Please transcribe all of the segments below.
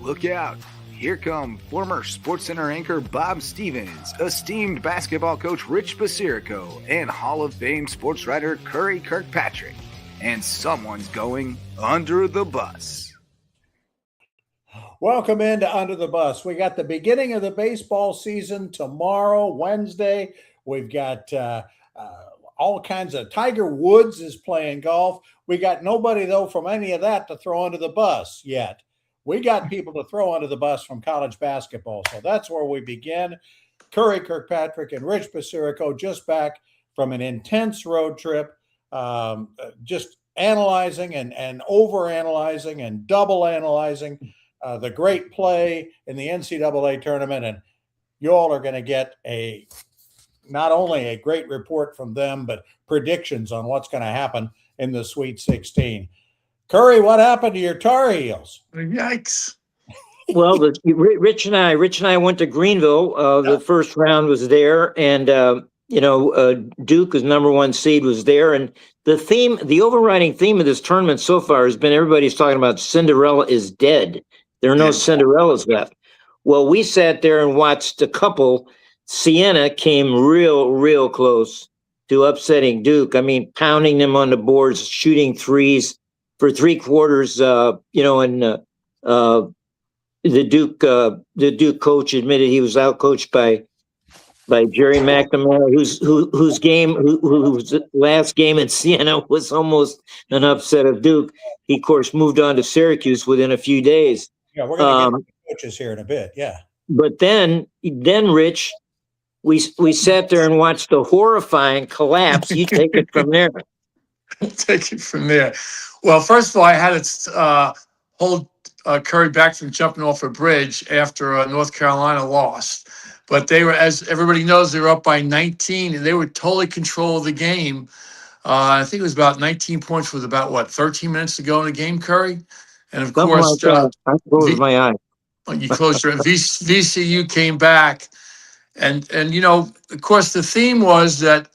Look out. Here come former SportsCenter anchor Bob Stevens, esteemed basketball coach Rich Basirico, and Hall of Fame sports writer Curry Kirkpatrick. And someone's going under the bus. Welcome into Under the Bus. We got the beginning of the baseball season tomorrow, Wednesday. We've got all kinds of Tiger Woods is playing golf. We got nobody, though, from any of that to throw under the bus yet. We got people to throw under the bus from college basketball. So that's where we begin. Curry Kirkpatrick and Rich Basirico just back from an intense road trip, just analyzing and overanalyzing and double analyzing the great play in the NCAA tournament. And you all are going to get not only a great report from them, but predictions on what's going to happen in the Sweet 16. Curry, what happened to your Tar Heels? Yikes. Well, Rich and I went to Greenville. The first round was there, and Duke, as number one seed, was there. And the overriding theme of this tournament so far has been everybody's talking about Cinderella is dead. There are no Cinderellas left. Well, we sat there and watched a couple. Siena came real close to upsetting Duke. I mean, pounding them on the boards, shooting threes for 3 quarters. And the Duke coach admitted he was outcoached by Jerry McNamara, whose last game at Siena was almost an upset of Duke. He, of course, moved on to Syracuse within a few days. Yeah, we're going to get coaches here in a bit. Yeah, but then Rich, we sat there and watched the horrifying collapse. You take it from there. Take it from there. Well, first of all, I had to hold Curry back from jumping off a bridge after North Carolina lost. But they were, as everybody knows, they were up by 19, and they were totally control of the game. I think it was about 19 points with about, 13 minutes to go in the game, Curry? And, of course, I closed my eye. You closed your VCU came back. And of course, the theme was that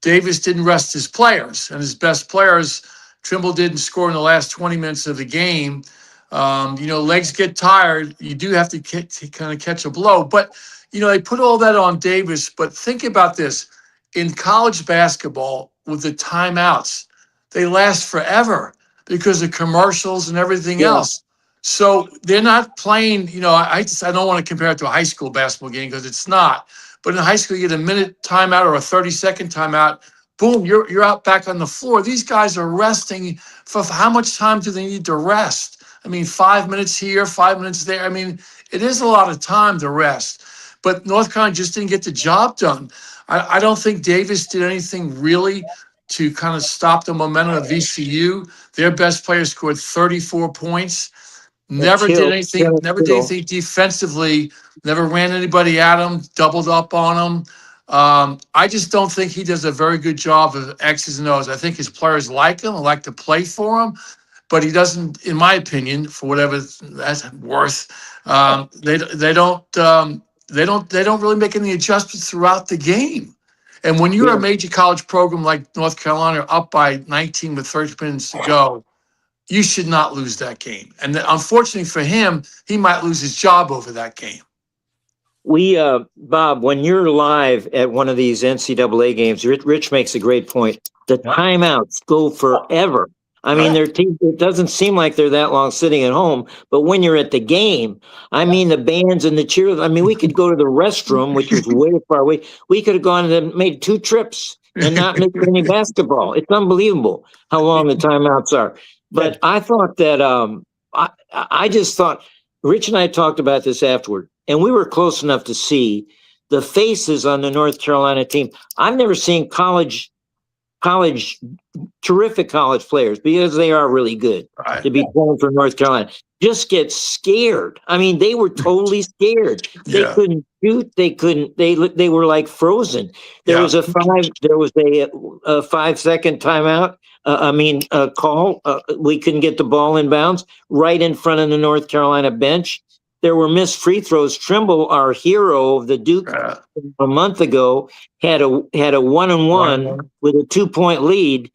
Davis didn't rest his players. And his best players, Trimble didn't score in the last 20 minutes of the game. Legs get tired. You do have to kind of catch a blow. But, they put all that on Davis. But think about this. In college basketball, with the timeouts, they last forever because of commercials and everything else. So they're not playing, I don't want to compare it to a high school basketball game because it's not. But in high school, you get a minute timeout or a 30-second timeout. Boom, you're out back on the floor. These guys are resting. For how much time do they need to rest? I mean, 5 minutes here, 5 minutes there. I mean, it is a lot of time to rest. But North Carolina just didn't get the job done. I don't think Davis did anything really to kind of stop the momentum of VCU. Their best player scored 34 points. Never did anything defensively, never ran anybody at him, doubled up on him. I just don't think he does a very good job of X's and O's. I think his players like him and like to play for him, but he doesn't, in my opinion, for whatever that's worth, they don't really make any adjustments throughout the game. And when you're a major college program like North Carolina, up by 19 with 30 minutes to go, you should not lose that game. And unfortunately for him, he might lose his job over that game. Bob, when you're live at one of these NCAA games, Rich makes a great point. The timeouts go forever. I mean, it doesn't seem like they're that long sitting at home, but when you're at the game, I mean, the bands and the cheerleaders, I mean, we could go to the restroom, which was way far away. We could have gone and made 2 trips and not make any basketball. It's unbelievable how long the timeouts are. But I thought that I just thought Rich and I talked about this afterward, and we were close enough to see the faces on the North Carolina team. I've never seen terrific college players, because they are really good to be playing for North Carolina, just get scared. I mean, they were totally scared. They couldn't shoot. They were like frozen. There was a 5-second timeout. Call. We couldn't get the ball in bounds right in front of the North Carolina bench. There were missed free throws. Trimble, our hero of the Duke a month ago, had a 1-and-1 with a 2-point lead,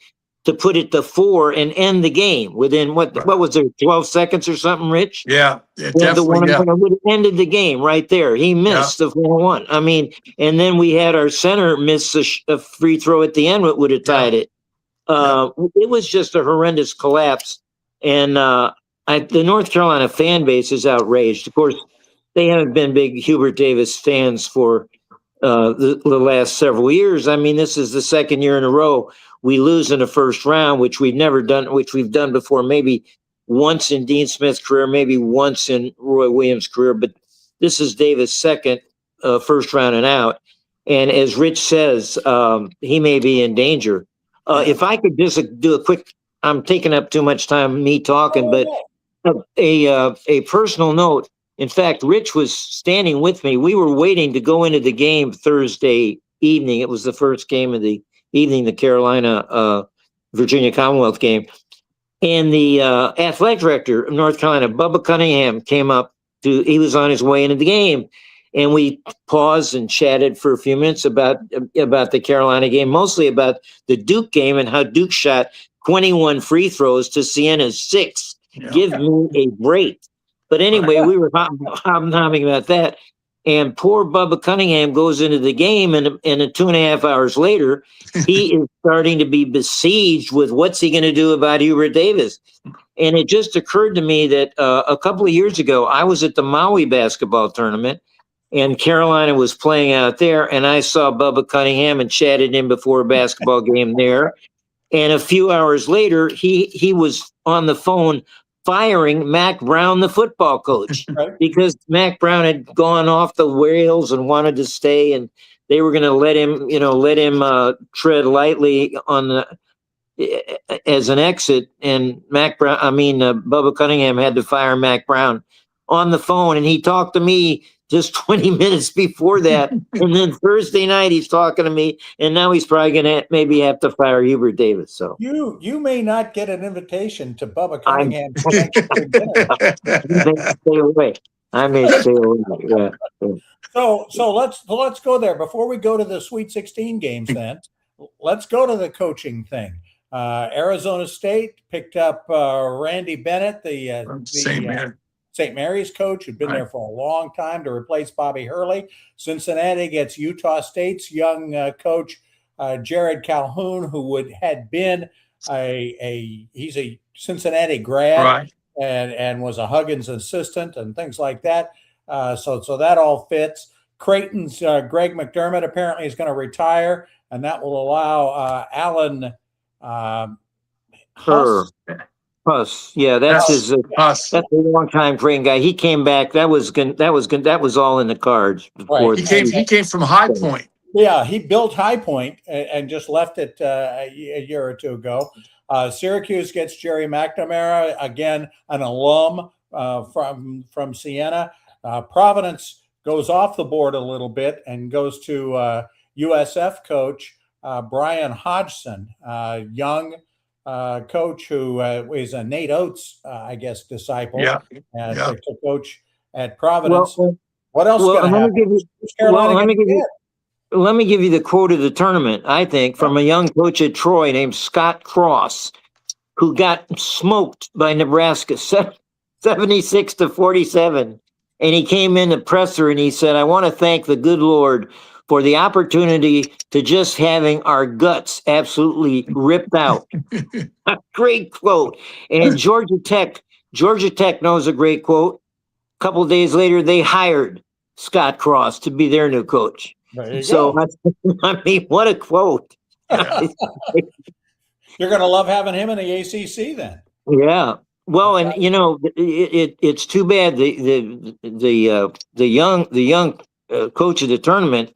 to put it to 4 and end the game within what was there, 12 seconds or something, Rich? Yeah, Definitely. yeah. Would have ended the game right there. He missed the 4-1. I mean, and then we had our center miss a free throw at the end, what would have tied it. It was just a horrendous collapse. And the North Carolina fan base is outraged. Of course, they haven't been big Hubert Davis fans for the last several years. I mean, this is the second year in a row we lose in the first round, which we've never done, which we've done before, maybe once in Dean Smith's career, maybe once in Roy Williams' career, but this is Davis' second first round and out. And as Rich says, he may be in danger. If I could just do a quick, I'm taking up too much time, me talking, but a personal note. In fact, Rich was standing with me. We were waiting to go into the game Thursday evening. It was the first game of the evening, the Carolina Virginia Commonwealth game. And the athletic director of North Carolina, Bubba Cunningham, came up he was on his way into the game. And we paused and chatted for a few minutes about the Carolina game, mostly about the Duke game and how Duke shot 21 free throws to Sienna's 6. Yeah. Give me a break. But anyway, we were hobnobbing about that. And poor Bubba Cunningham goes into the game, and 2.5 hours later, he is starting to be besieged with what's he going to do about Hubert Davis. And it just occurred to me that a couple of years ago, I was at the Maui basketball tournament, and Carolina was playing out there, and I saw Bubba Cunningham and chatted him before a basketball game there. And a few hours later, he was on the phone firing Mac Brown, the football coach, because Mac Brown had gone off the rails and wanted to stay, and they were going to let him tread lightly on as an exit. And Bubba Cunningham had to fire Mac Brown on the phone, and he talked to me just 20 minutes before that. And then Thursday night, he's talking to me, and now he's probably going to maybe have to fire Hubert Davis. So you may not get an invitation to Bubba Cunningham. I may stay away. Yeah. So let's go there before we go to the Sweet 16 games. Then let's go to the coaching thing. Arizona State picked up Randy Bennett, the St. Mary's coach, who'd been there for a long time, to replace Bobby Hurley. Cincinnati gets Utah State's young coach, Jared Calhoun, who had been he's a Cincinnati grad, and was a Huggins assistant and things like that. So that all fits. Creighton's Greg McDermott apparently is going to retire, and that will allow Alan Huss. Yeah, that's his. That's a long-time Creighton guy. He came back. That was all in the cards. Right. He came from High Point. Yeah, he built High Point and just left it a year or two ago. Syracuse gets Jerry McNamara, again an alum from Siena. Providence goes off the board a little bit and goes to USF coach Brian Hodgson, young coach who is a Nate Oates, I guess, disciple. To coach at Providence. What else is going to happen? Let me give you the quote of the tournament, I think, from a young coach at Troy named Scott Cross, who got smoked by Nebraska 76-47. And he came in the presser and he said, "I want to thank the good Lord for the opportunity to just having our guts absolutely ripped out." A great quote. And Georgia Tech knows a great quote. A couple of days later, they hired Scott Cross to be their new coach. So, I mean, what a quote. You're going to love having him in the ACC then. Yeah. Well, and it's too bad the young coach of the tournament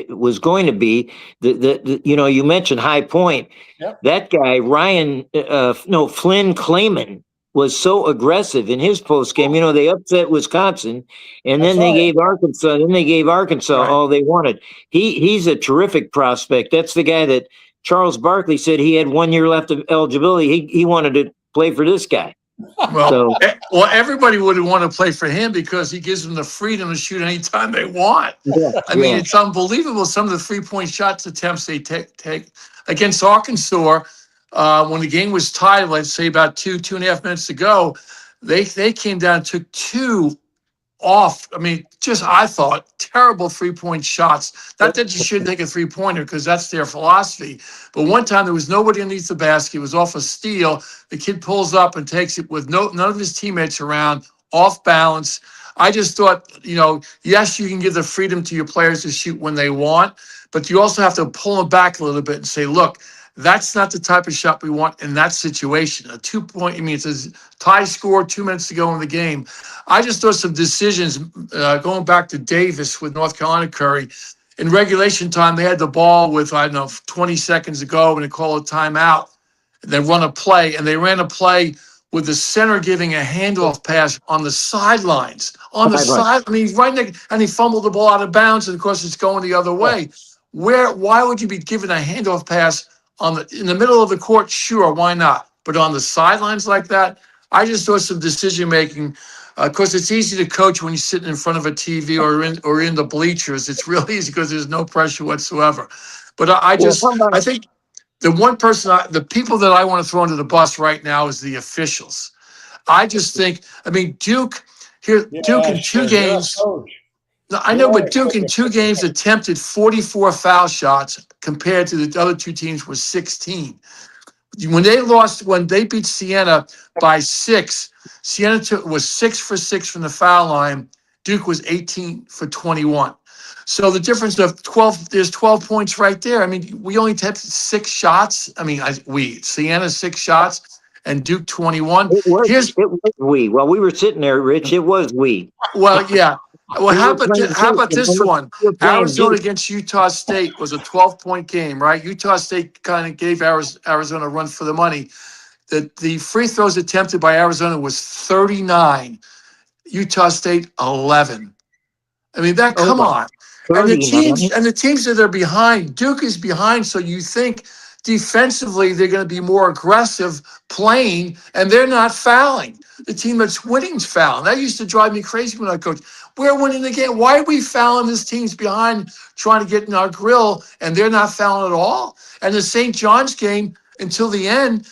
was going to be you mentioned High Point. Yep. That guy Flynn Clayman was so aggressive in his post game. They upset Wisconsin, and then they gave Arkansas. All they wanted. He's a terrific prospect. That's the guy that Charles Barkley said he had 1 year left of eligibility. He wanted to play for this guy. Well, everybody would want to play for him because he gives them the freedom to shoot anytime they want. I mean, it's unbelievable some of the 3-point shots attempts they take against Arkansas. when the game was tied, let's say about 2.5 minutes to go, they came down and took two off. I mean, just I thought terrible 3-point shots. Not that you shouldn't take a 3-pointer because that's their philosophy. But one time there was nobody underneath the basket. It was off a steal. The kid pulls up and takes it with none of his teammates around, off balance. I just thought, yes, you can give the freedom to your players to shoot when they want, but you also have to pull them back a little bit and say, look, that's not the type of shot we want in that situation. A 2-point, it's a tie score, 2 minutes to go in the game. I just thought some decisions, going back to Davis with North Carolina Curry, in regulation time, they had the ball with, 20 seconds to go and they call a timeout. They run a play, and they ran a play with the center giving a handoff pass on the sidelines. On the side, right there, and he fumbled the ball out of bounds, and of course it's going the other way. Why would you be given a handoff pass in the middle of the court? Sure, why not? But on the sidelines like that, I just thought some decision making. Of course, it's easy to coach when you're sitting in front of a TV or in the bleachers. It's real easy because there's no pressure whatsoever. But I think the people that I want to throw under the bus right now is the officials. I just think, Duke in 2 games. I know, but Duke in 2 games attempted 44 foul shots compared to the other 2 teams was 16. When they beat Siena by 6, Siena was 6 for 6 from the foul line. Duke was 18 for 21. So the difference of 12, there's 12 points right there. We only attempted 6 shots. Siena 6 shots and Duke 21. It was we. While we were sitting there, Rich, it was we. Well, yeah. Well, how about this one? Arizona against Utah State was a 12-point game, right? Utah State kind of gave Arizona a run for the money. The free throws attempted by Arizona was 39. Utah State 11. Come on. And the teams that are behind, Duke is behind, so you think defensively they're going to be more aggressive playing, and they're not fouling. The team that's winning's fouling. That used to drive me crazy when I coached. We're winning the game. Why are we fouling? This team's behind trying to get in our grill, and they're not fouling at all. And the St. John's game, until the end,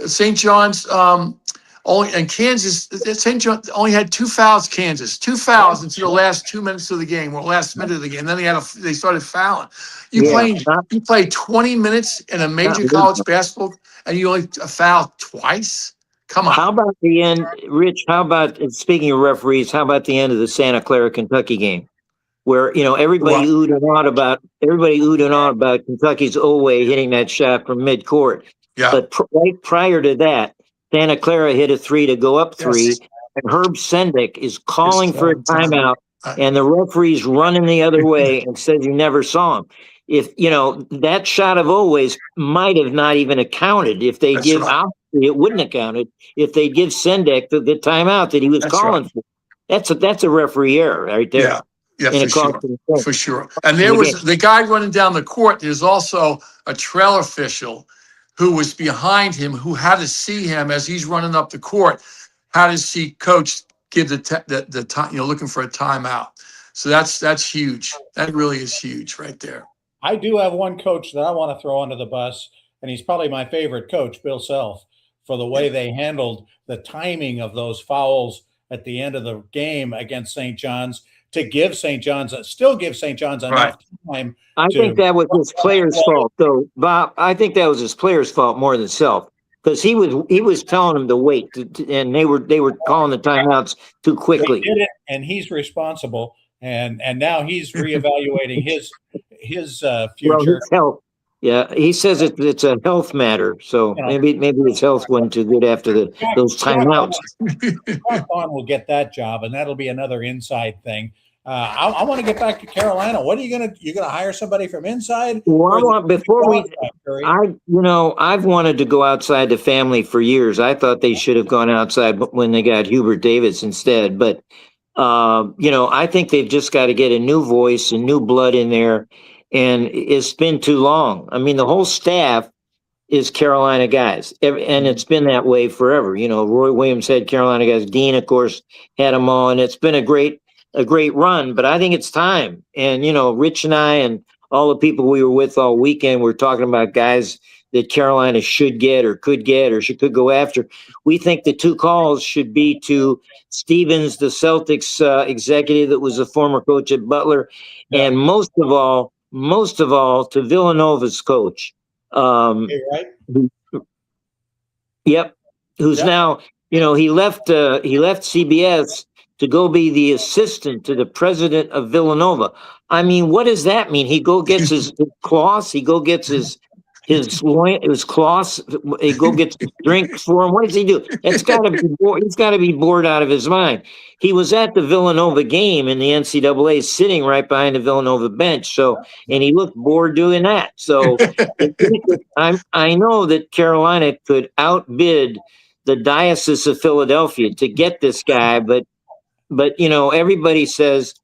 St. John's Kansas, St. John only had 2 fouls. Kansas 2 fouls until the last 2 minutes of the game, or last minute of the game. Then they started fouling. You play 20 minutes in a major college basketball, and you only foul twice. Come on. How about the end, Rich? How about, speaking of referees, how about the end of the Santa Clara Kentucky game, where everybody oohed and awed about Kentucky's Oweh hitting that shot from midcourt. Yeah. But right prior to that, Santa Clara hit a 3 to go up 3, and Herb Sendick is calling for a timeout, and the referee's running the other way and says you never saw him. If that shot of Oweh's might have not even accounted if they give out. It wouldn't have counted if they give Sendick the timeout that he was calling for. That's a referee error right there. Yeah, for sure. And there was the guy running down the court. There's also a trail official who was behind him, who had to see him as he's running up the court. How does see coach give the time? Looking for a timeout. So that's huge. That really is huge right there. I do have one coach that I want to throw under the bus, and he's probably my favorite coach, Bill Self, for the way they handled the timing of those fouls at the end of the game against St. John's to give St. John's enough time. I think that was his players' fault, though, Bob. I think that was his players' fault more than Self, because he was telling them to wait, and they were calling the timeouts too quickly. They did it, and he's responsible, and now he's reevaluating his future. Health. Yeah, he says it's a health matter, so maybe his health wasn't too good after those timeouts. Vaughn will get that job, and that'll be another inside thing. I want to get back to Carolina. What are you gonna hire somebody from inside? Well, I've wanted to go outside the family for years. I thought they should have gone outside when they got Hubert Davis instead, but I think they've just got to get a new voice and new blood in there. And it's been too long. The whole staff is Carolina guys, and it's been that way forever. Roy Williams had Carolina guys. Dean, of course, had them all, and it's been a great run. But I think it's time. And Rich and I and all the people we were with all weekend were talking about guys that Carolina should get or could get or could go after. We think the 2 calls should be to Stevens, the Celtics executive that was a former coach at Butler, and most of all to Villanova's coach. Right? Yep. Who's now, he left CBS to go be the assistant to the president of Villanova. I mean, what does that mean? He go gets his cloths, he go gets his cloths, he go gets drink for him. What does he do? He's got to be bored out of his mind. He was at the Villanova game in the NCAA, sitting right behind the Villanova bench. So, and he looked bored doing that. So, I know that Carolina could outbid the Diocese of Philadelphia to get this guy, but everybody says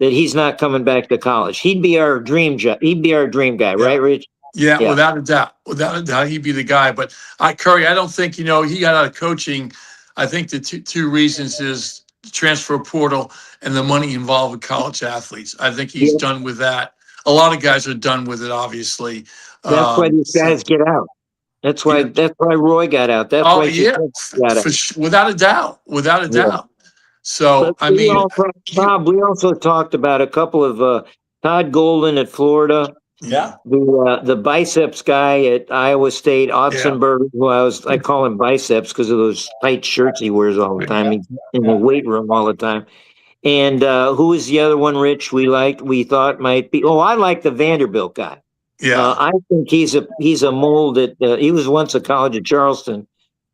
that he's not coming back to college. He'd be our dream guy, right, Rich? Yeah, without a doubt, he'd be the guy. But Curry, I don't think he got out of coaching. I think the two reasons is the transfer portal and the money involved with college athletes. I think he's done with that. A lot of guys are done with it, obviously. That's why these guys get out. That's why Roy got out. That's why got out. Without a doubt. So but Bob, we also talked about a couple of Todd Golden at Florida. Yeah. The biceps guy at Iowa State, Otzenberg, who I call him biceps because of those tight shirts he wears all the time. He's in the weight room all the time. And who was the other one, Rich, we thought might be? Oh, I like the Vanderbilt guy. Yeah. I think he's a mold that he was once a college at Charleston,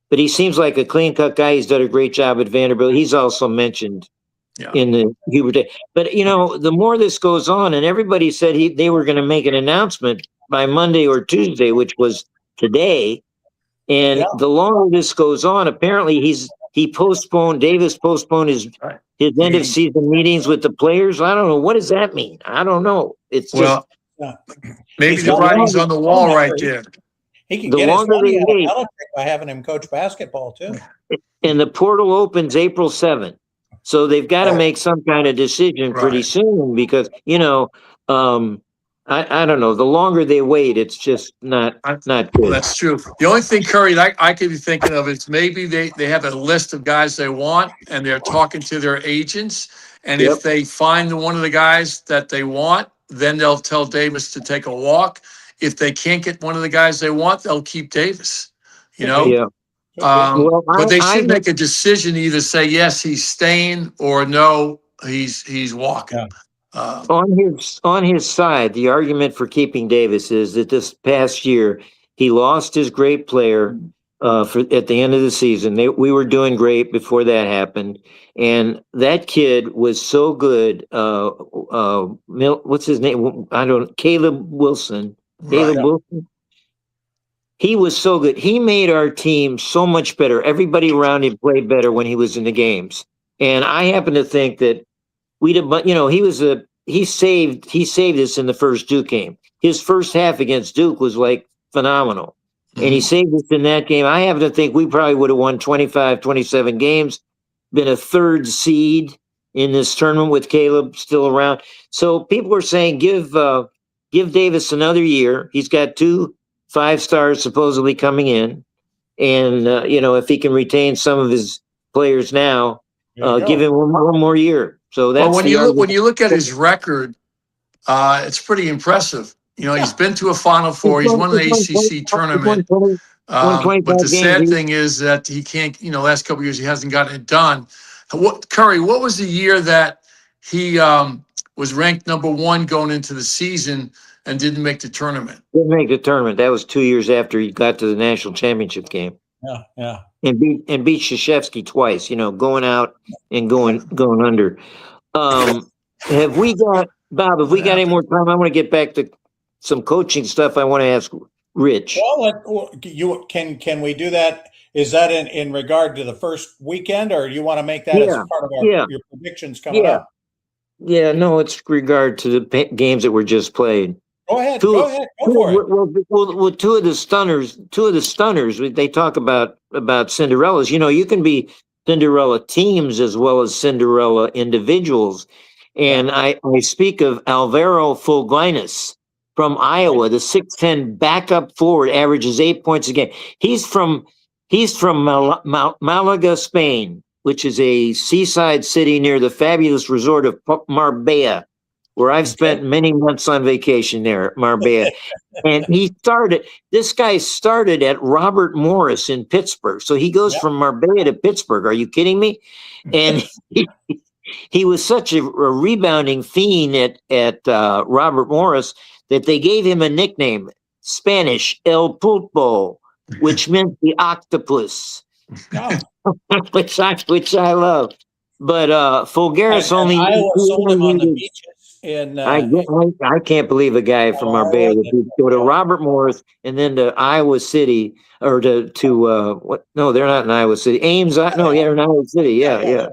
but he seems like a clean-cut guy. He's done a great job at Vanderbilt. He's also mentioned in the Hubert Day. But, the more this goes on, and everybody said they were going to make an announcement by Monday or Tuesday, which was today. And the longer this goes on, apparently Davis postponed his end of season meetings with the players. I don't know. What does that mean? I don't know. It's just maybe the writing's on the wall right there. He can get his money out of Belichick by having him coach basketball too. And the portal opens April 7th. So they've got to make some kind of decision pretty soon because, I don't know. The longer they wait, it's just not good. Well, that's true. The only thing, Curry, I could be thinking of is maybe they have a list of guys they want and they're talking to their agents. And if they find one of the guys that they want, then they'll tell Davis to take a walk. If they can't get one of the guys they want, they'll keep Davis, Yeah. But they should make a decision, either say yes, he's staying, or no, he's walking. On his side, the argument for keeping Davis is that this past year he lost his great player at the end of the season. We were doing great before that happened, and that kid was so good. What's his name? Caleb Wilson. Caleb Wilson. He was so good. He made our team so much better. Everybody around him played better when he was in the games. And I happen to think that he saved us in the first Duke game. His first half against Duke was like phenomenal. And he saved us in that game. I happen to think we probably would have won 25, 27 games, been a third seed in this tournament with Caleb still around. So people are saying, give Davis another year. He's got 2 5-stars supposedly coming in, and if he can retain some of his players now, give him one more year. So that's when you look at his record, it's pretty impressive. He's been to a Final Four. He's won the ACC tournament. But the sad thing is that he can't. Last couple of years he hasn't gotten it done. Curry, what was the year that he was ranked number 1 going into the season and didn't make the tournament? Didn't make the tournament. That was 2 years after he got to the national championship game. Yeah. And beat Krzyzewski twice. Going out and going under. Have we got Bob? Have we got any more time? I want to get back to some coaching stuff. I want to ask Rich. Well, can we do that? Is that in regard to the first weekend, or you want to make that as part of your predictions coming up? Yeah, no, it's regard to the games that were just played. Go ahead. Go for it. Well, two of the stunners. They talk about Cinderellas. You can be Cinderella teams as well as Cinderella individuals. And I speak of Alvaro Fulguinas from Iowa, the 6'10" backup forward, averages 8 points a game. He's from Malaga, Spain, which is a seaside city near the fabulous resort of Marbella, where I've spent many months on vacation there, Marbella. And this guy started at Robert Morris in Pittsburgh. So he goes from Marbella to Pittsburgh. Are you kidding me? And he was such a rebounding fiend at Robert Morris that they gave him a nickname, Spanish, El Pulpo, which meant the octopus, which I love. But Fulgaris only Iowa sold him on the beaches. I can't believe a guy from Marbella would go to Robert Morris and then to Iowa City or to what? No, they're not in Iowa City. Ames, no, they're in Iowa City. Yeah.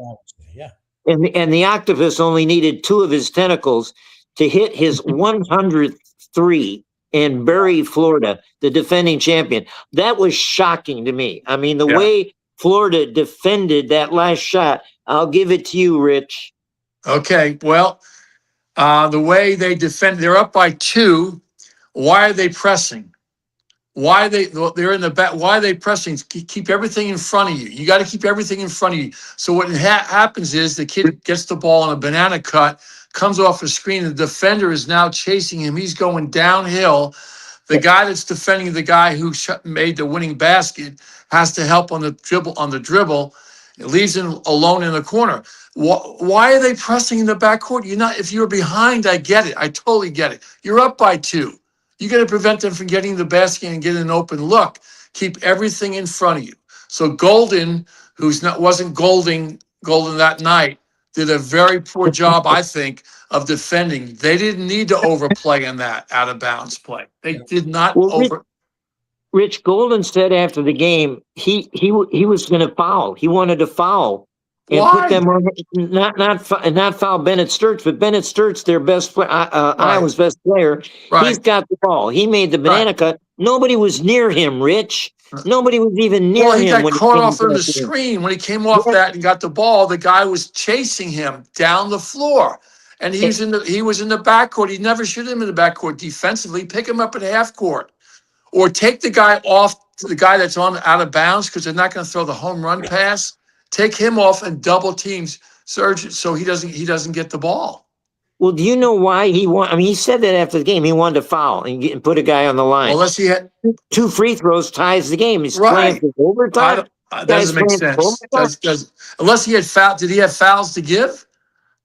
And the octopus only needed 2 of his tentacles to hit his 100th three and bury Florida, the defending champion. That was shocking to me. I mean, the way Florida defended that last shot, I'll give it to you, Rich. Okay, well, the way they defend, they're up by 2. Why are they pressing? They're in the back? Why are they pressing? Keep everything in front of you. You got to keep everything in front of you. So what happens is the kid gets the ball on a banana cut, comes off a screen. The defender is now chasing him. He's going downhill. The guy that's defending the guy who made the winning basket has to help on the dribble. It leaves him alone in the corner. Why are they pressing in the backcourt? If you're behind, I get it. I totally get it. You're up by 2. You got to prevent them from getting the basket and getting an open look. Keep everything in front of you. So Golden, wasn't golden that night, did a very poor job, I think, of defending. They didn't need to overplay in that out of bounds play. They did not Rich Golden said after the game he was going to foul. He wanted to foul and put them on, not foul Bennett Sturts, but Bennett Sturts, their best player, Iowa's best player. Right. He's got the ball. He made the banana cut. Nobody was near him, Rich. Nobody was even near him. Well, he got caught off on the screen when he came off that and got the ball. The guy was chasing him down the floor, and he was in the backcourt. He never shoot him in the backcourt defensively. Pick him up at half court, or take the guy off to the guy that's out of bounds because they're not going to throw the home run pass. Take him off and double teams Serge so he doesn't get the ball. Well, do you know why he said that after the game. He wanted to foul and put a guy on the line. Unless he had 2 free throws ties the game. He's playing for overtime. That doesn't make sense. Unless he had foul. Did he have fouls to give?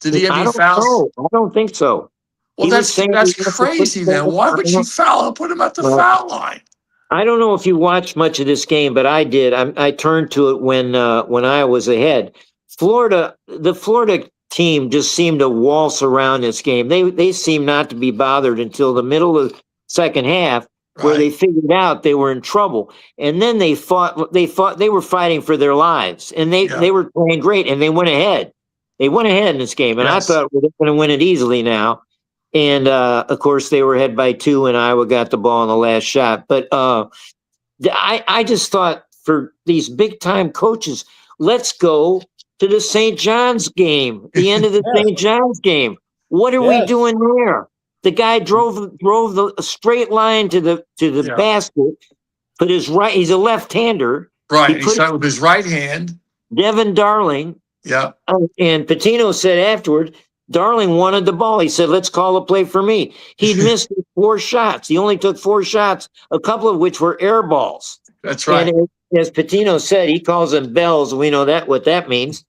Did he have any fouls? I don't think so. Well, that's crazy then. Why would you foul and put him at the foul line? I don't know if you watched much of this game, but I did. I turned to it when I was ahead. The Florida team just seemed to waltz around this game. They seemed not to be bothered until the middle of the second half, where they figured out they were in trouble. And then they were fighting for their lives, and they were playing great, and they went ahead. They went ahead in this game, and I thought we're going to win it easily now. And, of course, they were ahead by 2, and Iowa got the ball on the last shot. But I just thought for these big-time coaches, let's go to the St. John's game, the end of the St. John's game. What are we doing there? The guy drove a straight line to the basket, he's a left-hander. Right, he shot with his right hand. Devin Darling. Yeah. And Patino said afterward, Darling wanted the ball. He said, let's call a play for me. He'd missed 4 shots. He only took 4 shots, a couple of which were air balls. That's right. And as Patino said, he calls them bells. We know what that means.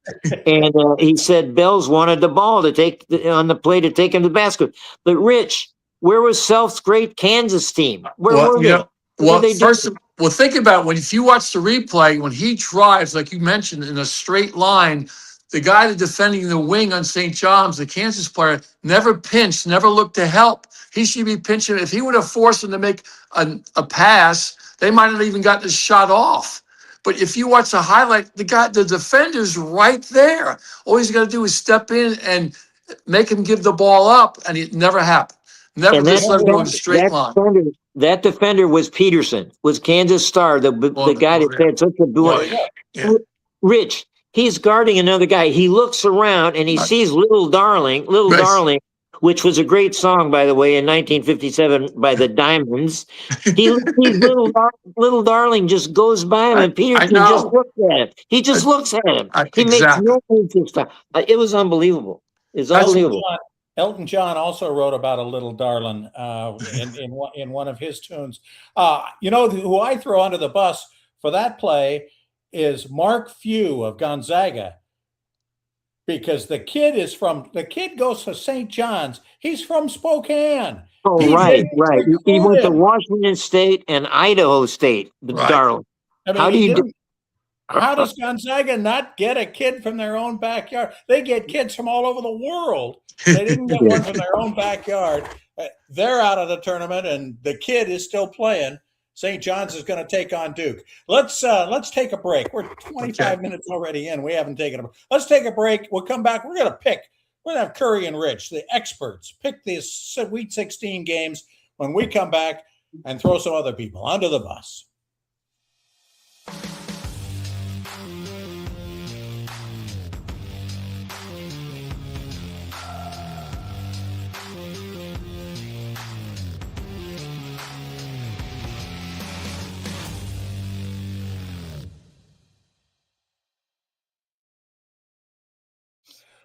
And he said Bells wanted the ball to take on the play to take him to the basket. But Rich, where was Self's great Kansas team? Where were they? Think about if you watch the replay, when he drives, like you mentioned, in a straight line, the guy that's defending the wing on St. John's, the Kansas player, never pinched, never looked to help. He should be pinching. If he would have forced him to make a pass, they might have even gotten his shot off. But if you watch the highlight, the defender's right there. All he's got to do is step in and make him give the ball up, and it never happened. Never just let him go in a straight line. That defender was Peterson, was Kansas Star, the guy that had such a good. Rich, he's guarding another guy. He looks around and he sees little Darling which was a great song, by the way, in 1957 by the Diamonds. He little darling just goes by him, and I Peterson just know. looks at him. He just looks at him. He makes Exactly. no move to stop. It was unbelievable. It's That's- unbelievable. Elton John also wrote about a little darling in one of his tunes. Who I throw under the bus for that play is Mark Few of Gonzaga, because the kid goes to St. John's. He's from Spokane. Oh, He's right. getting He went to recruited. Washington State and Idaho State, Right. darling. I mean, How do you do? How does Gonzaga not get a kid from their own backyard? They get kids from all over the world. They didn't get one from their own backyard. They're out of the tournament, and the kid is still playing. St. John's is going to take on Duke. Let's take a break. We're 25 minutes already in. We haven't taken a break. Let's take a break. We'll come back. We're going to have Curry and Rich, the experts, pick these Sweet 16 games when we come back and throw some other people under the bus.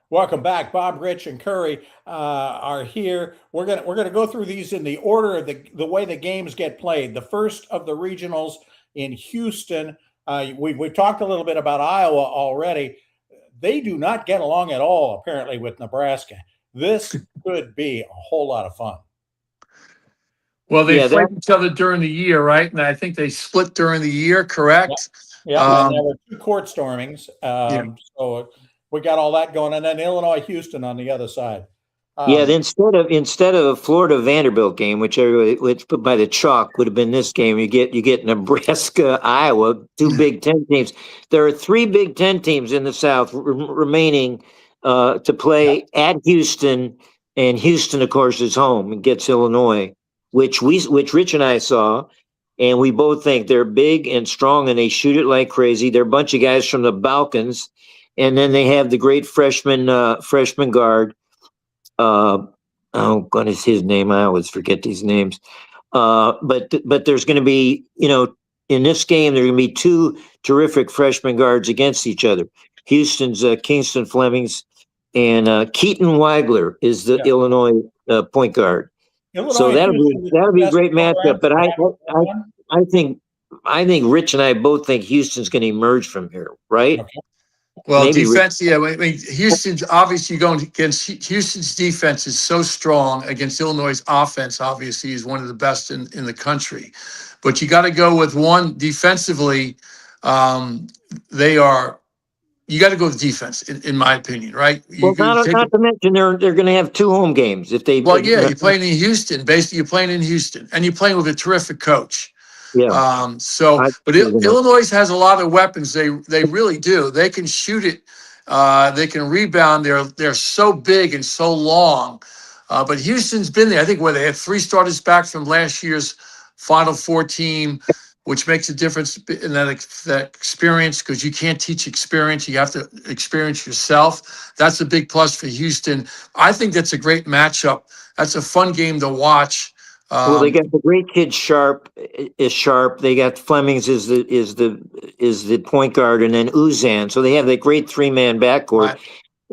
Welcome back. Bob, Rich, and Curry are here. We're gonna go through these in the order of the way the games get played. The first of the regionals in Houston. We talked a little bit about Iowa already. They do not get along at all, apparently, with Nebraska. This could be a whole lot of fun. Well, they played each other during the year, right? And I think they split during the year, correct? Yeah, and there were 2 court stormings. So we got all that going, and then Illinois, Houston on the other side. Instead of a Florida Vanderbilt game, which put by the chalk would have been this game, you get Nebraska, Iowa, 2 Big Ten teams. There are 3 Big Ten teams in the South remaining to play at Houston, and Houston, of course, is home and gets Illinois, which Rich and I saw, and we both think they're big and strong, and they shoot it like crazy. They're a bunch of guys from the Balkans, and then they have the great freshman guard. Oh, what is his name? I always forget these names. But there's going to be, in this game, there are going to be 2 terrific freshman guards against each other. Houston's Kingston Flemings and Keaton Weigler is the Illinois point guard. So that'll be a great matchup. But I think Rich and I both think Houston's going to emerge from here, right? Okay. Well, defense, I mean, Houston's obviously going against Houston's defense is so strong against Illinois' offense. Obviously, is one of the best in the country. But you got to go with one defensively. You got to go with defense, in my opinion, right? Not to mention they're going to have 2 home games if they. Well, you're playing in Houston. Basically, you're playing in Houston, and you're playing with a terrific coach. Yeah. Illinois has a lot of weapons. They really do. They can shoot it. They can rebound. They're so big and so long. But Houston's been there. I think they had 3 starters back from last year's Final Four team, which makes a difference in that experience, because you can't teach experience. You have to experience yourself. That's a big plus for Houston. I think that's a great matchup. That's a fun game to watch. Well, they got the great kid Sharp. They got Flemings is the point guard, and then Uzan. So they have that great 3-man backcourt. Right.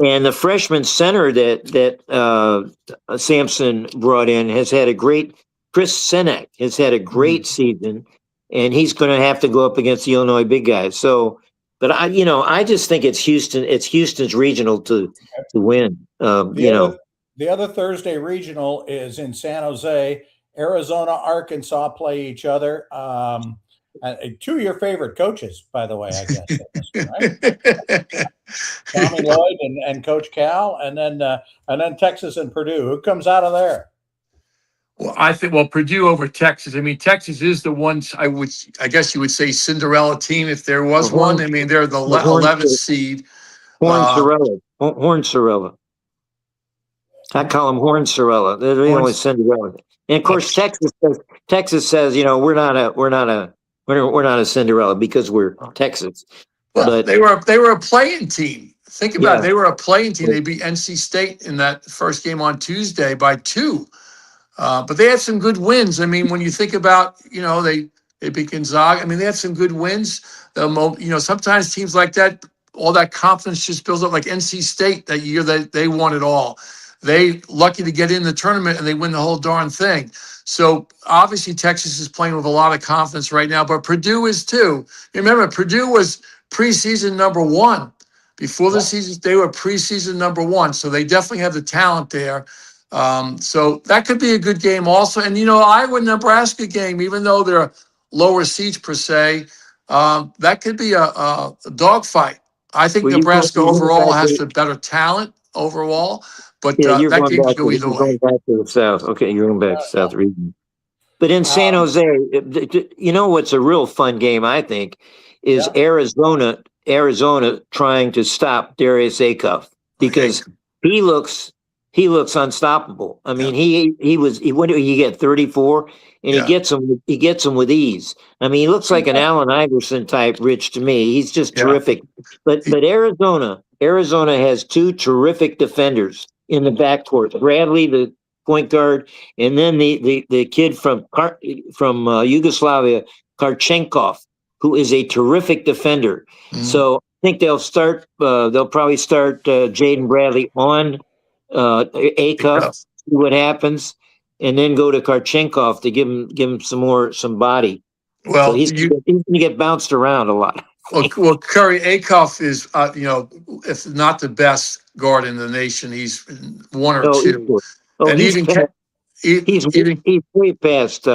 And the freshman center that Sampson brought in has had a great. Chris Senek has had a great season, and he's going to have to go up against the Illinois big guys. So, but I just think it's Houston. It's Houston's regional to win. The other Thursday regional is in San Jose. Arizona, Arkansas play each other. 2 of your favorite coaches, by the way, I guess. Right? Tommy Lloyd and Coach Cal, and then Texas and Purdue. Who comes out of there? Well, I think Purdue over Texas. I mean, Texas is the ones I guess you would say Cinderella team if there was one. I mean, they're the 11th seed. Horn Sorella. I call them Horn Sorella. They're the only Cinderella. And of course, Texas says, we're not a Cinderella because we're Texas. Well, but they were a playing team Think about Yeah. it. They were a playing team. They beat NC State in that first game on Tuesday by 2. But they had some good wins. I mean, when you think about, they beat Gonzaga. I mean, they had some good wins. Sometimes teams like that, all that confidence just builds up. Like NC State that year, they won it all. They lucky to get in the tournament and they win the whole darn thing. So obviously Texas is playing with a lot of confidence right now, but Purdue is too. Remember, Purdue was preseason #1. Before the season, they were preseason #1. So they definitely have the talent there. So that could be a good game also. And, Iowa-Nebraska game, even though they're lower seeds per se, that could be a dogfight. I think Well, Nebraska you're going overall back has to, the better talent overall, but yeah, that game could go either you're way. going back to the South. Okay, you're going back to South region. But in San Jose, what's a real fun game, I think, is Arizona trying to stop Darius Acuff because he looks unstoppable. I mean, what did he get, 34, and he gets them with ease. I mean, he looks like an Allen Iverson type, Rich, to me. He's just terrific. But Arizona has 2 terrific defenders in the backcourt. Bradley, the point guard, and then the kid from Yugoslavia, Karchenkov, who is a terrific defender. Mhm. So I think they'll probably start Jaden Bradley on Acuff, see what happens, and then go to Karchenkov to give him some body. So Well, he's going to get bounced around a lot. well, Curry Acuff is, if not the best guard in the nation, he's 1 or 2. And He's even way past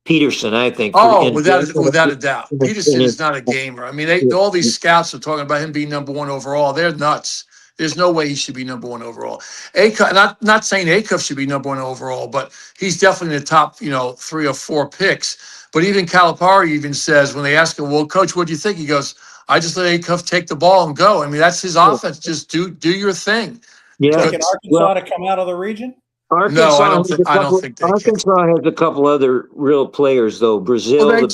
Peterson, I think. without a doubt. Peterson is not a gamer. I mean, all these scouts are talking about him being #1 overall. They're nuts. There's no way he should be #1 overall. Acuff, not saying Acuff should be #1 overall, but he's definitely in the top, 3 or 4 picks. But even Calipari even says when they ask him, "Well, coach, what do you think?" He goes, "I just let Acuff take the ball and go." I mean, that's his offense. Just do your thing. You thinking Arkansas to come out of the region? No, I don't think they can. Arkansas has a couple other real players, though. Brazil, Well,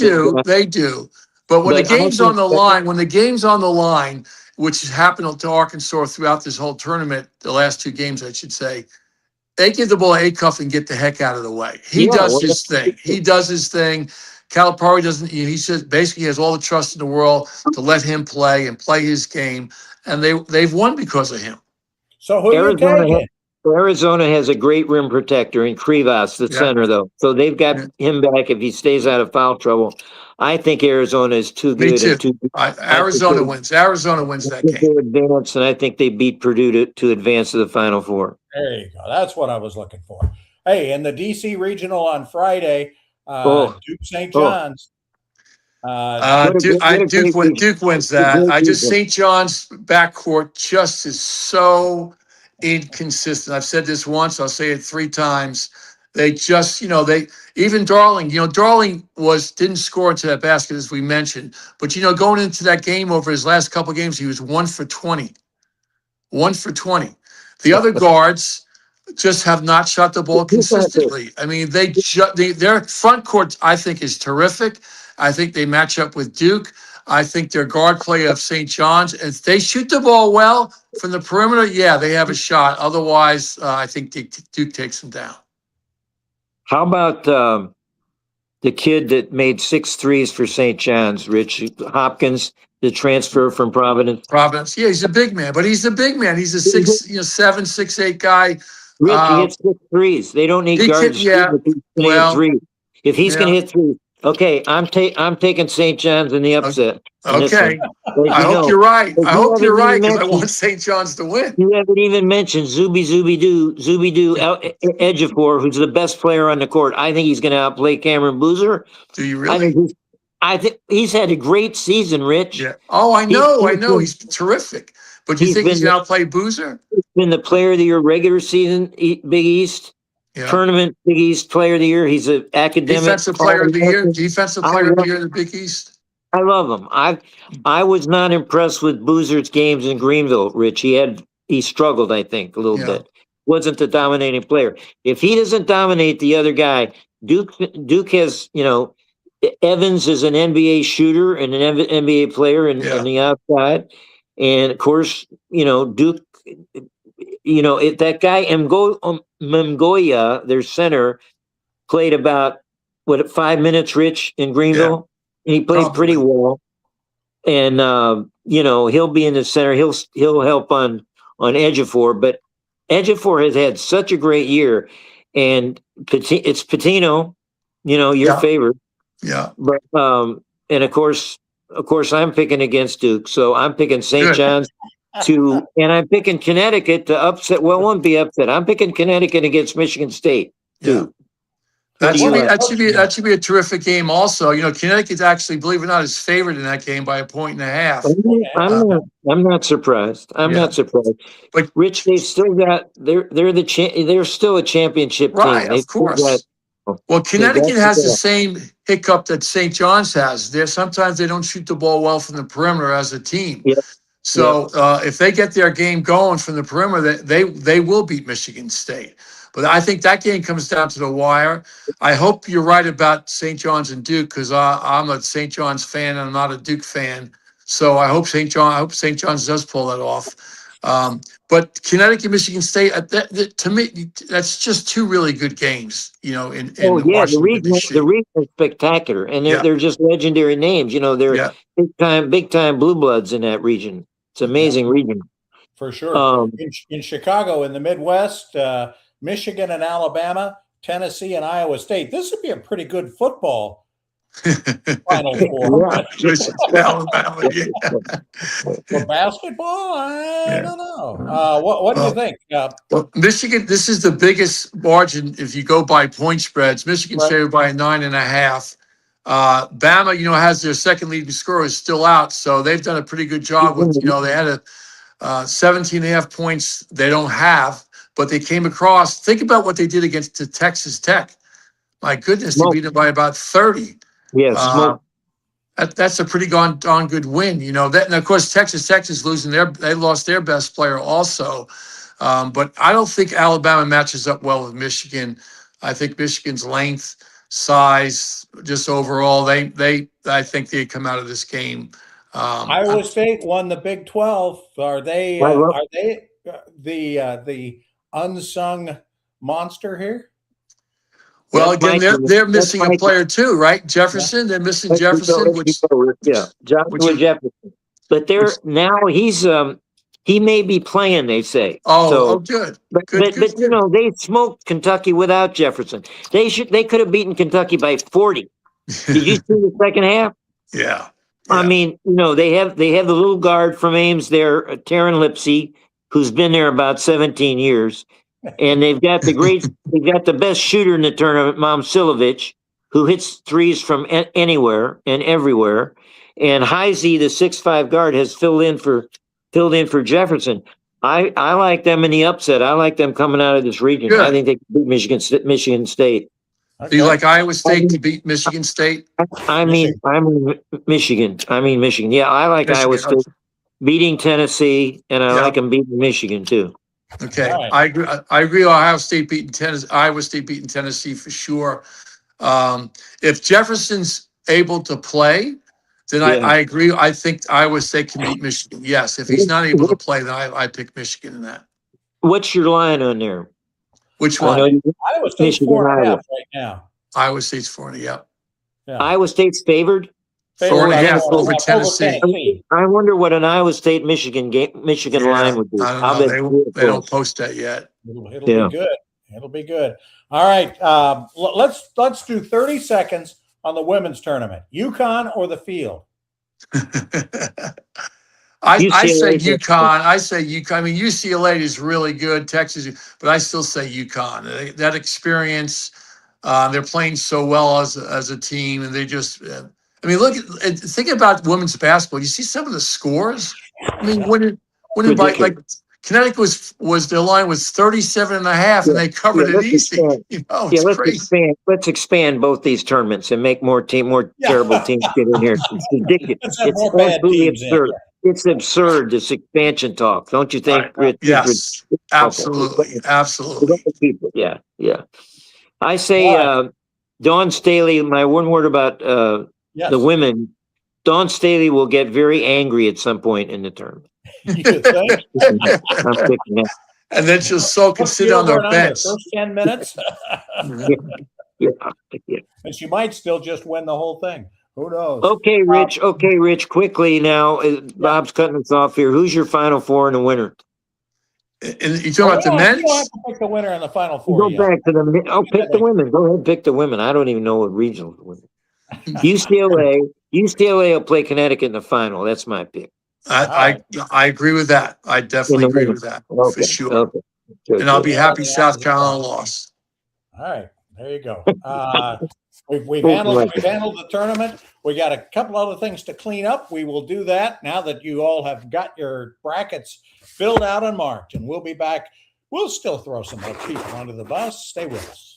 they do. But when the game's on the line, which has happened to Arkansas throughout this whole tournament, the last 2 games, I should say, they give the ball to Acuff and get the heck out of the way. He does his thing. Calipari doesn't. He says basically he has all the trust in the world to let him play and play his game, and they've won because of him. So who are you taking? Arizona has a great rim protector in Krivas, the center, though. So they've got him back if he stays out of foul trouble. I think Arizona is too good. Me too. Arizona wins. Arizona wins that game. Advance, and I think they beat Purdue to advance to the Final Four. There you go. That's what I was looking for. Hey, in the DC regional on Friday, Duke St. John's. Duke wins that. St. John's backcourt just is so inconsistent. I've said this once. I'll say it 3 times. They just, even Darling, Darling didn't score into that basket as we mentioned, but going into that game over his last couple of games, he was 1 for 20. 1 for 20. The other guards just have not shot the ball consistently. I mean, their front court, I think, is terrific. I think they match up with Duke. I think their guard play of St. John's, if they shoot the ball well from the perimeter, they have a shot. Otherwise, I think Duke takes them down. How about the kid that made 6 threes for St. John's, Rich Hopkins, the transfer from Providence? Yeah, he's a big man, but he's a big man. He's a 6'7", 6'8" guy. Rich, he hits 6 threes. They don't need guards. If he's going to hit 3, okay, I'm taking St. John's in the upset. Okay. I hope you're right. I hope you're right because I want St. John's to win. You haven't even mentioned Zubidoo Ejiofor, who's the best player on the court. I think he's going to outplay Cameron Boozer. Do you really? I think he's had a great season, Rich. Yeah. Oh, I know. He's terrific. But do you think he's going to outplay Boozer? He's been the player of the year regular season, Big East. Yeah. Tournament Big East Player of the Year. He's an academic defensive player of the year. Defensive player of the year in the Big East. I love him. I was not impressed with Boozer's games in Greenville, Rich. He struggled, I think, a little bit. Wasn't the dominating player. If he doesn't dominate the other guy, Duke has, Evans is an NBA shooter and an NBA player on the outside. And of course, Duke, that guy Mgoya, their center, played about 5 minutes, Rich, in Yeah, Greenville. And he played pretty probably. well. And he'll be in the center. He'll help on Ejiofor, but Ejiofor has had such a great year, and it's Patino, your Yeah, favorite. yeah. But and of course, I'm picking against Duke, so I'm picking St. Good. John's and I'm picking Connecticut to upset. Well, won't be upset. I'm picking Connecticut against Michigan State Yeah. too. What do you like? That should be a terrific game. Also, Connecticut's actually, believe it or not, is favored in that game by 1.5 points. I'm not surprised. I'm Yeah. not surprised. But Rich, they've still got they're still a championship team. right, of course. Well, Connecticut has the same hiccup that St. John's has. Sometimes they don't shoot the ball well from the perimeter as a team. Yep. So if they get their game going from the perimeter, they will beat Michigan State. But I think that game comes down to the wire. I hope you're right about St. John's and Duke, because I'm a St. John's fan and I'm not a Duke fan. So I hope St. John's does pull that off. But Connecticut, Michigan State, to me, that's just two really good games. In Washington. The region is spectacular, and they're just legendary names. They're big time blue bloods in that region. It's an amazing region. For sure. In Chicago, in the Midwest, Michigan and Alabama, Tennessee and Iowa State. This would be a pretty good football Final Four. Alabama, For basketball, I don't know. What do you think? Well, Michigan, this is the biggest margin if you go by point spreads. Michigan's favored by 9.5. Bama, has their second leading scorer is still out, so they've done a pretty good job with, they had 17.5 points they don't have, but they came across. Think about what they did against the Texas Tech. My goodness, they beat them by about 30. Yeah, that's a pretty darn good win. That, and of course Texas Tech is losing they lost their best player also. But I don't think Alabama matches up well with Michigan. I think Michigan's length, size, just overall, I think they come out of this game. Iowa State won the Big 12. Are they the unsung monster here? Well, again, they're missing a player too, right? Jefferson. They're missing Jefferson, Joshua Jefferson. But he may be playing, they say. Good. But they smoked Kentucky without Jefferson. They could have beaten Kentucky by 40. Did you see the second half? Yeah. I mean, they have the little guard from Ames there, Taryn Lipsey, who's been there about 17 years. And they've got the best shooter in the tournament, Momcilovic, who hits threes from anywhere and everywhere. And Heisey, the 6'5" guard, has filled in for Jefferson. I like them in the upset. I like them coming out of this region. Good. I think they can beat Michigan State. Okay. Do you like Iowa State to beat Michigan State? I mean Michigan. Yeah, I like Michigan. Iowa State beating Tennessee, and I like them beating Michigan too. Okay, right. I agree. Iowa State beating Tennessee for sure. If Jefferson's able to play, then I agree. I think Iowa State can beat Michigan. Yes, if he's not able to play, then I pick Michigan in that. What's your line on there? Which one? Iowa State's 4.5 right now. Ite's 4.5. Yep. Yeah. Iowa State's favored. 4.5 over Tennessee. I wonder what an Iowa State Michigan line would be. I don't know. They don't post that yet. It'll be good. It'll be good. All right. Let's do 30 seconds on the women's tournament. UConn or the field? I say UConn. I mean, UCLA is really good, Texas, but I still say UConn. That experience, they're playing so well as a team, and they just. Think about women's basketball. You see some of the scores. I mean, when by Connecticut was their line was 37.5, and they covered it easy. It's crazy. Let's expand both these tournaments and make more terrible teams get in here. It's ridiculous. It's absolutely absurd. It's absurd, this expansion talk, don't you think, Rich? Yes, absolutely. Yeah. I say Dawn Staley, my one word about the women, Dawn Staley will get very angry at some point in the tournament. You think? I'm picking that. And then she'll soak and What's sit the on over their and under? bench. First 10 minutes? Yeah, yeah. And she might still just win the whole thing. Who knows? Okay, Rich. Okay, Rich. Quickly now, Bob's cutting us off here. Who's your Final Four and the winner? And you talking about the You don't have men's? to pick the winner in the Final You Four go yet. back to the. Oh, pick the women. Go ahead, pick the women. I don't even know what regional. UCLA. UCLA will play Connecticut in the final. That's my pick. I agree with that. I definitely agree with that for Okay. sure. Okay. Good, And I'll good. be happy South Carolina lost. All right, there you go. We've handled the tournament. We got a couple other things to clean up. We will do that now that you all have got your brackets filled out and marked, and we'll be back. We'll still throw some more people under the bus. Stay with us.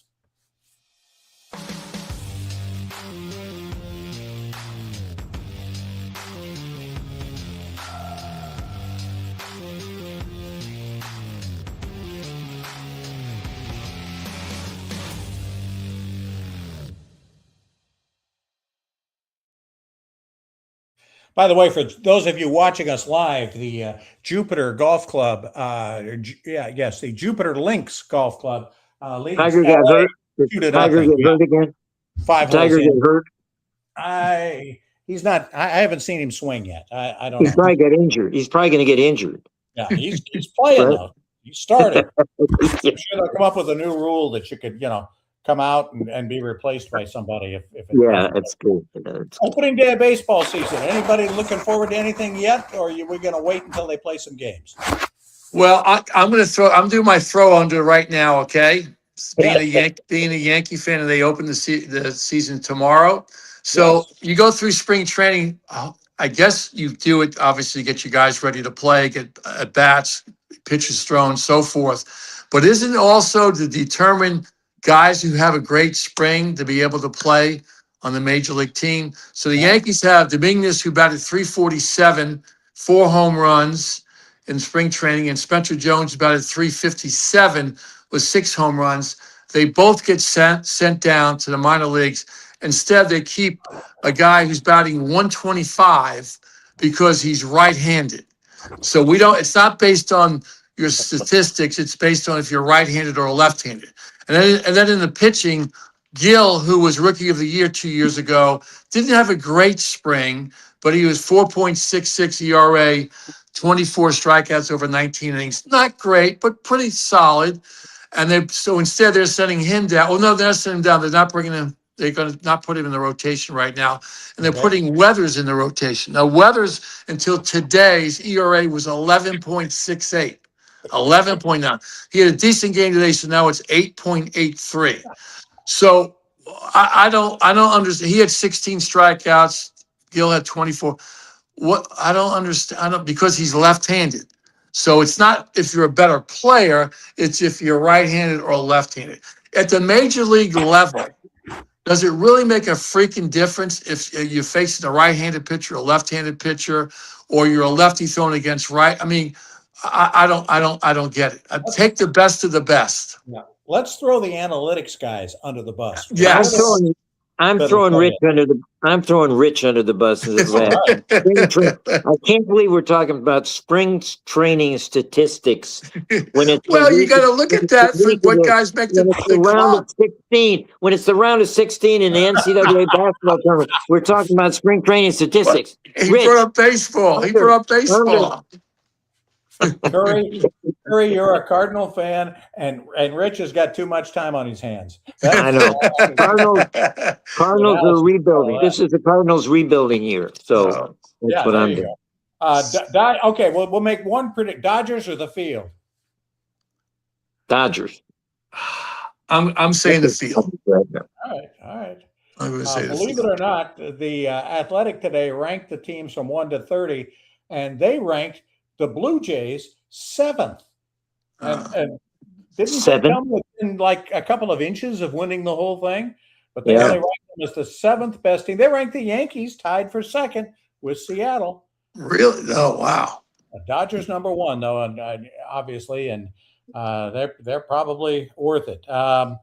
By the way, for those of you watching us live, the Jupiter Golf Club, the Jupiter Links Golf Club leads Tiger got LA hurt. Did Tiger get hurt again? Five Did Tiger holes get in. hurt? He's not. I haven't seen him swing yet. I don't He's know. probably got injured. He's probably going to get injured. Yeah, he's playing though. He started. I'm Yeah. sure they'll come up with a new rule that you could, come out and be replaced by somebody if it Yeah, that's good. Opening day of baseball season. Anybody looking forward to anything yet, or are we going to wait until they play some games? Well, I'm doing my throw under right now. Okay, being a Yankee fan, and they open the season tomorrow. So you go through spring training. I guess you do it obviously to get you guys ready to play, get at bats, pitches thrown, so forth. But isn't it also to determine guys who have a great spring to be able to play on the major league team? So the Yankees have Dominguez, who batted 347, 4 home runs in spring training, and Spencer Jones batted 357 with 6 home runs. They both get sent down to the minor leagues. Instead, they keep a guy who's batting 125 because he's right-handed. So it's not based on your statistics. It's based on if you're right-handed or left-handed. And then in the pitching, Gill, who was Rookie of the Year 2 years ago, didn't have a great spring, but he was 4.66 ERA, 24 strikeouts over 19 innings. Not great, but pretty solid. And instead they're sending him down. Well, no, they're not sending him down. They're not bringing him. They're going to not put him in the rotation right now. And they're putting Weathers in the rotation. Now, Weathers, until today's ERA was 11.68. 11.9. He had a decent game today, so now it's 8.83. So I don't understand. He had 16 strikeouts. Gill had 24. What I don't understand, because he's left-handed. So it's not if you're a better player, it's if you're right-handed or left-handed. At the major league level, does it really make a freaking difference if you're facing a right-handed pitcher, a left-handed pitcher, or you're a lefty throwing against right? I mean, I don't get it. Take the best of the best. Yeah. Let's throw the analytics guys under the bus. Yes. I'm throwing Rich under the bus. I can't believe we're talking about spring training statistics when it's you got to look at that for what guys make the round club. of 16. When it's the round of 16 in the NCAA basketball tournament, we're talking about spring training statistics. He brought up baseball. Curry, you're a Cardinal fan, and Rich has got too much time on his hands. I know. Cardinals are rebuilding. This is the Cardinals rebuilding year. So that's what I'm doing. Okay, well, we'll make one predict. Dodgers or the field? Dodgers. I'm saying the field. All right. I'm going to say believe it or not, the Athletic today ranked the teams from 1 to 30, and they ranked the Blue Jays 7th. And didn't they come within like a couple of inches of winning the whole thing? But they only ranked them as the 7th best team. They ranked the Yankees tied for 2nd with Seattle. Really? Oh, wow. Dodgers number 1, though, and obviously, and they're probably worth it. All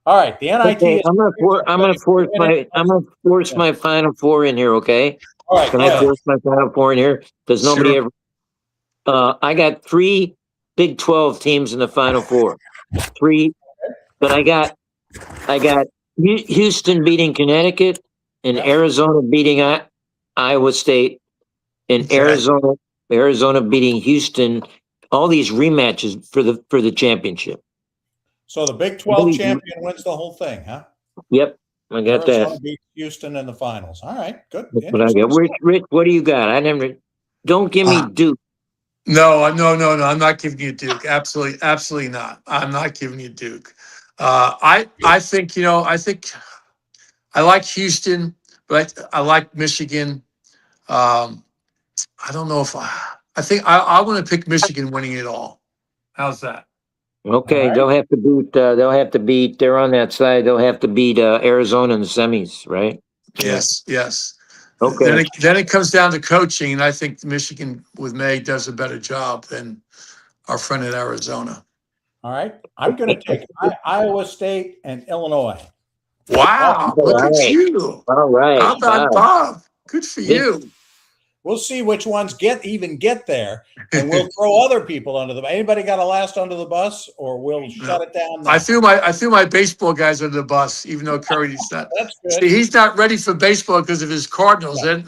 right, the NIT. Okay, I'm gonna force my Final Four in here. Okay. All right. Can I force my Final Four in here? Because nobody ever. I got 3 Big 12 teams in the Final Four. 3, but I got Houston beating Connecticut and Yep. Arizona beating Iowa State and Okay. Arizona beating Houston. All these rematches for the championship. So the Big 12 champion wins the whole thing, huh? Yep, I got Arizona that. beats Houston in the finals. All right, good. That's what I got. Rich, what do you got? I never. Don't give me Duke. No. I'm not giving you Duke. Absolutely not. I'm not giving you Duke. I think I think I like Houston, but I like Michigan. I don't know if I think I want to pick Michigan winning it all. How's that? Okay, right. they'll have to beat. They'll have to beat. They're on that side. They'll have to beat Arizona in the semis, right? Yes. Okay. Then it comes down to coaching, and I think Michigan with May does a better job than our friend at Arizona. All right. I'm going to take Iowa State and Illinois. Wow, All look at right. you. All right. How about Bob? Good for Big- you. We'll see which ones get there, and we'll throw other people under the bus. Anybody got a last under the bus, or we'll shut it down now? I feel my baseball guys under the bus, even though Curry's not. That's good. See, he's not ready for baseball because of his Cardinals. And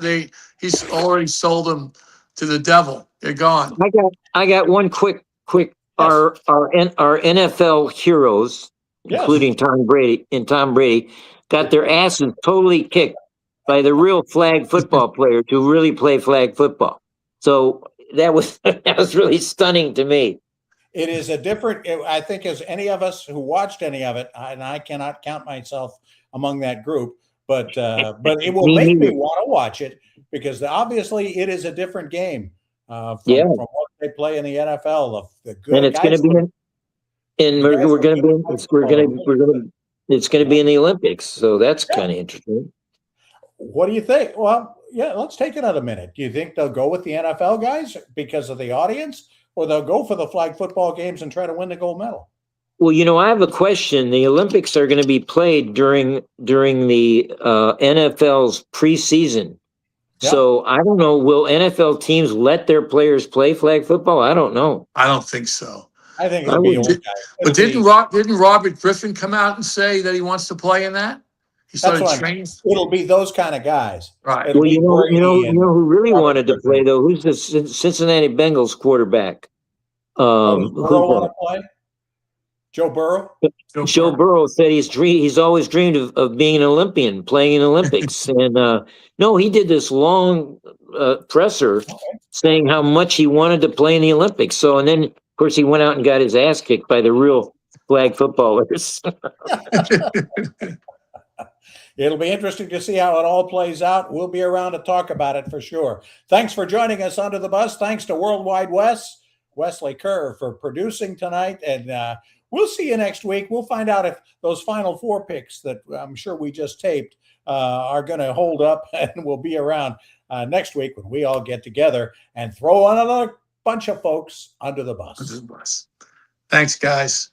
he's already sold them to the devil. They're gone. I got one quick. Our NFL heroes, Yes. including Tom Brady, got their asses totally kicked by the real flag football players who really play flag football. So that was really stunning to me. It is a different, I think, as any of us who watched any of it, and I cannot count myself among that group, but it will make me want to watch it because obviously it is a different game from what they play in the NFL. The good and it's going to be it's going to be in the Olympics. So that's kind of interesting. What do you think? Well, yeah, let's take another minute. Do you think they'll go with the NFL guys because of the audience, or they'll go for the flag football games and try to win the gold medal? Well, I have a question. The Olympics are going to be played during the NFL's preseason. Yeah. So I don't know. Will NFL teams let their players play flag football? I don't know. I don't think so. I think it'll be old guys. But didn't Robert Griffin come out and say that he wants to play in that? He started training. It'll be those kind of guys. Right. Well, you know who really wanted to play though? Who's the Cincinnati Bengals quarterback? Does Burrow want to play? Joe Burrow? Joe Burrow said he's always dreamed of being an Olympian, playing in Olympics. And no, he did this long presser saying how much he wanted to play in the Olympics. So, and then, of course, he went out and got his ass kicked by the real flag footballers. It'll be interesting to see how it all plays out. We'll be around to talk about it for sure. Thanks for joining us under the bus. Thanks to Worldwide Wesley Kerr, for producing tonight. And we'll see you next week. We'll find out if those Final Four picks that I'm sure we just taped are going to hold up, and we'll be around next week when we all get together and throw another bunch of folks under the bus. Thanks, guys.